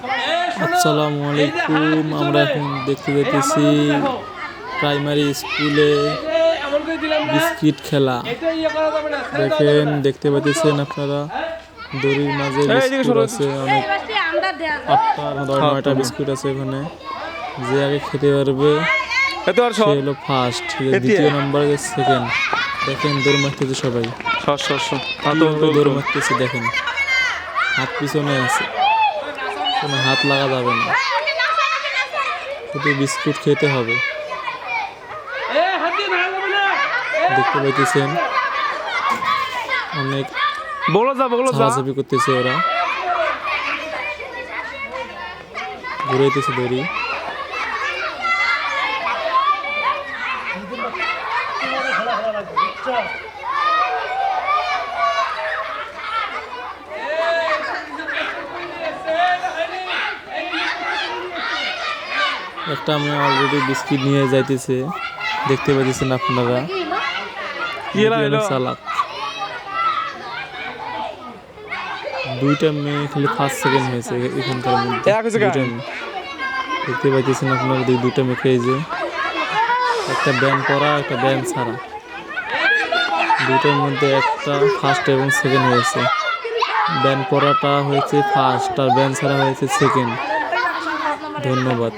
আসসালামু আলাইকুম। আমরা এখন দেখতে পেতেছি প্রাইমারি স্কুলে বিস্কিট খেলা। দেখেন, দেখতে পাচ্ছেন আপনারা দড়ির মাঝে বিস্কুট আছে অনেক, 8টা 9টা বিস্কুট আছে এখানে। যে আগে খেতে পারবে সে হলো ফার্স্ট, দ্বিতীয় নাম্বার সেকেন্ড। দেখেন দৌড় মারতেছে সবাই, দৌড় মারতেছে। দেখেন হাত পিছনে আছে, কোনো হাত লাগা যাবে না, শুধু বিস্কুট খেতে হবে। দেখতে পাইতেছেন অনেক চাপাচাপি করতেছে, ওরা ঘুরাইতেছে দড়ি। একটা মেয়ে অলরেডি বিস্কিট নিয়ে যাইতেছে, দেখতে পাইতেছেন আপনারা। চালাক, 2টা মেয়ে খালি ফার্স্ট সেকেন্ড হয়েছে এখানকার মধ্যে। দেখতে পাইতেছেন আপনারা 2টা মেয়ে, এই যে একটা ব্যান করা একটা ব্যান ছাড়া, 2টার মধ্যে একটা ফার্স্ট এবং সেকেন্ড হয়েছে। ব্যান করাটা হয়েছে ফার্স্ট আর ব্যান ছাড়া হয়েছে সেকেন্ড। ধন্যবাদ।